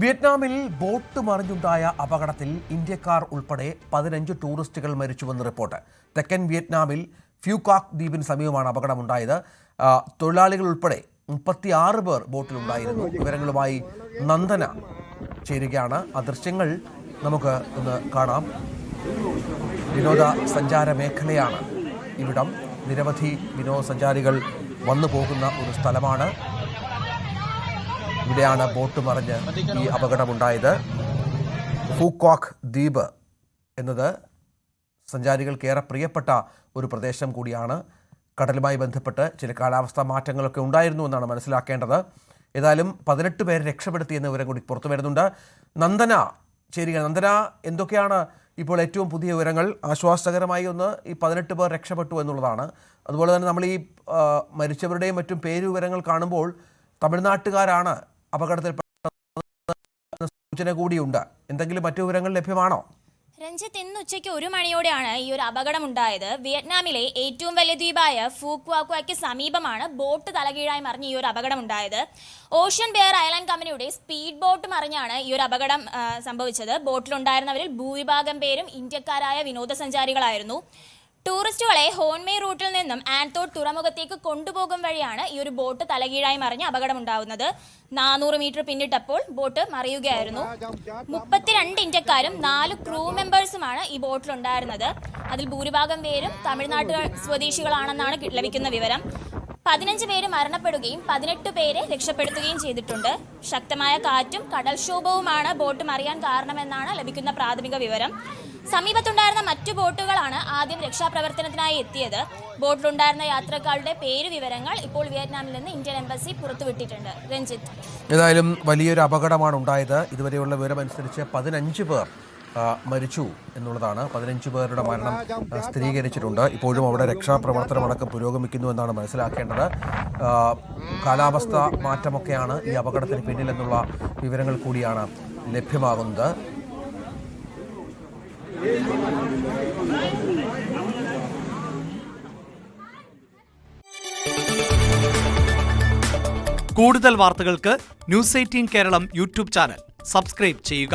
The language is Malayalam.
വിയറ്റ്നാമിൽ ബോട്ട് മറിഞ്ഞുണ്ടായ അപകടത്തിൽ ഇന്ത്യക്കാർ ഉൾപ്പെടെ 15 ടൂറിസ്റ്റുകൾ മരിച്ചുവെന്ന് റിപ്പോർട്ട്. തെക്കൻ വിയറ്റ്നാമിൽ ഫ്യൂകാക് ദ്വീപിന് സമീപമാണ് അപകടമുണ്ടായത്. തൊഴിലാളികൾ ഉൾപ്പെടെ 36 പേർ ബോട്ടിലുണ്ടായിരുന്നു. വിവരങ്ങളുമായി നന്ദന ചേരുകയാണ്. ആ ദൃശ്യങ്ങൾ നമുക്ക് ഒന്ന് കാണാം. വിനോദസഞ്ചാര മേഖലയാണ് ഇവിടം. നിരവധി വിനോദസഞ്ചാരികൾ വന്നു പോകുന്ന ഒരു സ്ഥലമാണ്. ഇവിടെയാണ് ബോട്ട് മറിഞ്ഞ് ഈ അപകടമുണ്ടായത്. ഫ്യൂകാക് ദ്വീപ് എന്നത് സഞ്ചാരികൾക്ക് ഏറെ പ്രിയപ്പെട്ട ഒരു പ്രദേശം കൂടിയാണ്. കടലുമായി ബന്ധപ്പെട്ട് ചില കാലാവസ്ഥാ മാറ്റങ്ങളൊക്കെ ഉണ്ടായിരുന്നു എന്നാണ് മനസ്സിലാക്കേണ്ടത്. ഏതായാലും 18 പേരെ രക്ഷപ്പെടുത്തിയെന്ന വിവരം കൂടി പുറത്തു വരുന്നുണ്ട്. നന്ദന ചേരുക. നന്ദന, എന്തൊക്കെയാണ് ഇപ്പോൾ ഏറ്റവും പുതിയ വിവരങ്ങൾ? ആശ്വാസകരമായി ഒന്ന്, ഈ 18 പേർ രക്ഷപ്പെട്ടു എന്നുള്ളതാണ്. അതുപോലെ തന്നെ നമ്മൾ ഈ മരിച്ചവരുടെയും മറ്റും പേര് വിവരങ്ങൾ കാണുമ്പോൾ തമിഴ്നാട്ടുകാരാണ് അപകടത്തിൽപ്പെട്ട സൂചന കൂടിയുണ്ട്. എന്തെങ്കിലും മറ്റു വിവരങ്ങൾ ലഭ്യമാണോ? രഞ്ജിത്ത്, ഇന്ന് ഉച്ചയ്ക്ക് 1 മണിയോടെയാണ് ഈ ഒരു അപകടമുണ്ടായത്. വിയറ്റ്നാമിലെ ഏറ്റവും വലിയ ദ്വീപായ ഫ്യൂകാക്വയ്ക്ക് സമീപമാണ് ബോട്ട് തലകീഴായി മറിഞ്ഞ് ഈ ഒരു അപകടമുണ്ടായത്. ഓഷ്യൻ ബെയർ ഐലൻഡ് കമ്പനിയുടെ സ്പീഡ് ബോട്ട് മറിഞ്ഞാണ് ഈ ഒരു അപകടം സംഭവിച്ചത്. ബോട്ടിലുണ്ടായിരുന്നവരിൽ ഭൂരിഭാഗം പേരും ഇന്ത്യക്കാരായ വിനോദസഞ്ചാരികളായിരുന്നു. ടൂറിസ്റ്റുകളെ ഹോൺമേ റൂട്ടിൽ നിന്നും ആൻതോട്ട് തുറമുഖത്തേക്ക് കൊണ്ടുപോകും വഴിയാണ് ഈ ഒരു ബോട്ട് തലകീഴായി മറിഞ്ഞ് അപകടമുണ്ടാകുന്നത്. 400 മീറ്റർ പിന്നിട്ടപ്പോൾ ബോട്ട് മറിയുകയായിരുന്നു. 32 ഇന്ത്യക്കാരും 4 ക്രൂ മെമ്പേഴ്സുമാണ് ഈ ബോട്ടിലുണ്ടായിരുന്നത്. അതിൽ ഭൂരിഭാഗം പേരും തമിഴ്നാട് സ്വദേശികളാണെന്നാണ് ലഭിക്കുന്ന വിവരം. 15 പേര് മരണപ്പെടുകയും 18 പേരെ രക്ഷപ്പെടുത്തുകയും ചെയ്തിട്ടുണ്ട്. ശക്തമായ കാറ്റും കടൽക്ഷോഭവുമാണ് ബോട്ട് മറിയാൻ കാരണമെന്നാണ് ലഭിക്കുന്ന പ്രാഥമിക വിവരം. സമീപത്തുണ്ടായിരുന്ന മറ്റു ബോട്ടുകളാണ് ആദ്യം രക്ഷാപ്രവർത്തനത്തിനായി എത്തിയത്. ബോട്ടിലുണ്ടായിരുന്ന യാത്രക്കാരുടെ പേര് വിവരങ്ങൾ ഇപ്പോൾ വിയറ്റ്നാമിൽ നിന്ന് ഇന്ത്യൻ എംബസി പുറത്തുവിട്ടിട്ടുണ്ട്. രഞ്ജിത്ത്, ഏതായാലും വലിയൊരു അപകടമാണ് ഉണ്ടായത്. ഇതുവരെയുള്ള വിവരമനുസരിച്ച് 15 പേർ മരിച്ചു എന്നുള്ളതാണ്. 15 പേരുടെ മരണം സ്ഥിരീകരിച്ചിട്ടുണ്ട്. ഇപ്പോഴും അവിടെ രക്ഷാപ്രവർത്തനമടക്കം പുരോഗമിക്കുന്നു എന്നാണ് മനസ്സിലാക്കേണ്ടത്. കാലാവസ്ഥ മാറ്റമൊക്കെയാണ് ഈ അപകടത്തിന് പിന്നിലെന്നുള്ള വിവരങ്ങൾ കൂടിയാണ് ലഭ്യമാകുന്നത്. കൂടുതൽ വാർത്തകൾക്ക് News 18 Keralam YouTube channel subscribe ചെയ്യുക.